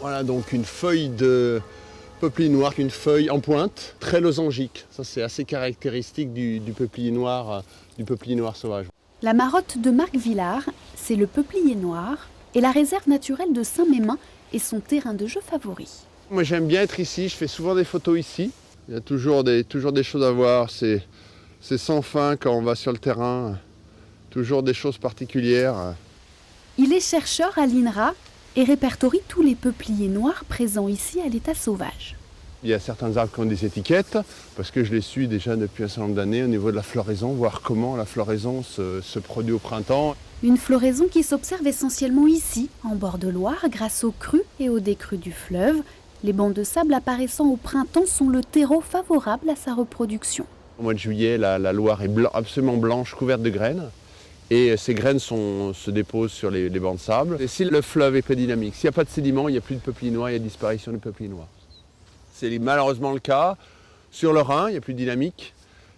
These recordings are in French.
Voilà donc une feuille de peuplier noir, une feuille en pointe, très losangique. Ça c'est assez caractéristique du peuplier noir sauvage. La marotte de Marc Villard, c'est le peuplier noir et la réserve naturelle de Saint-Mémin est son terrain de jeu favori. Moi j'aime bien être ici, je fais souvent des photos ici. Il y a toujours des choses à voir, c'est sans fin quand on va sur le terrain, toujours des choses particulières. Il est chercheur à l'INRA et répertorie tous les peupliers noirs présents ici à l'état sauvage. Il y a certains arbres qui ont des étiquettes, parce que je les suis déjà depuis un certain nombre d'années au niveau de la floraison, voir comment la floraison se produit au printemps. Une floraison qui s'observe essentiellement ici, en bord de Loire, grâce aux crues et aux décrues du fleuve. Les bancs de sable apparaissant au printemps sont le terreau favorable à sa reproduction. Au mois de juillet, la Loire est absolument blanche, couverte de graines. Et ces graines se déposent sur les bancs de sable. Et si le fleuve est peu dynamique, s'il n'y a pas de sédiments, il n'y a plus de peupliers noirs, il y a disparition du peuplier noir. C'est malheureusement le cas. Sur le Rhin, il n'y a plus de dynamique.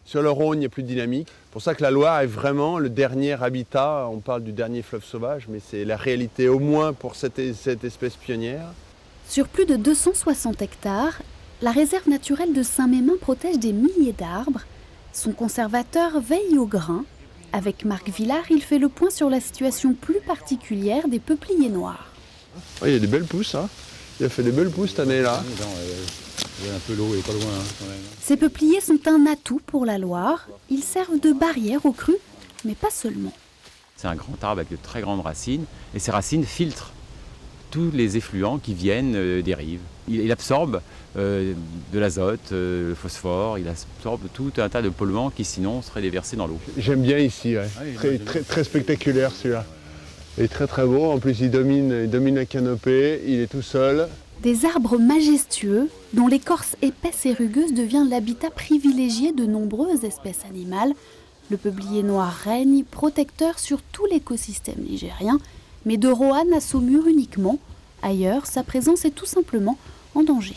Sur le Rhône, il n'y a plus de dynamique. C'est pour ça que la Loire est vraiment le dernier habitat. On parle du dernier fleuve sauvage, mais c'est la réalité au moins pour cette espèce pionnière. Sur plus de 260 hectares, la réserve naturelle de Saint-Mémin protège des milliers d'arbres. Son conservateur veille au grain. Avec Marc Villard, il fait le point sur la situation plus particulière des peupliers noirs. Il y a des belles pousses, hein. Il a fait des belles pousses cette année-là. Un peu l'eau est pas loin quand même. Ces peupliers sont un atout pour la Loire. Ils servent de barrière aux crues, mais pas seulement. C'est un grand arbre avec de très grandes racines et ces racines filtrent tous les effluents qui viennent des rives. Il absorbe de l'azote, le phosphore, il absorbe tout un tas de polluants qui sinon seraient déversés dans l'eau. J'aime bien ici, ouais. Très spectaculaire celui-là. Il est très beau, en plus il domine la canopée, il est tout seul. Des arbres majestueux dont l'écorce épaisse et rugueuse devient l'habitat privilégié de nombreuses espèces animales. Le peuplier noir règne, protecteur sur tout l'écosystème ligérien, mais de Roanne à Saumur uniquement. Ailleurs, sa présence est tout simplement en danger.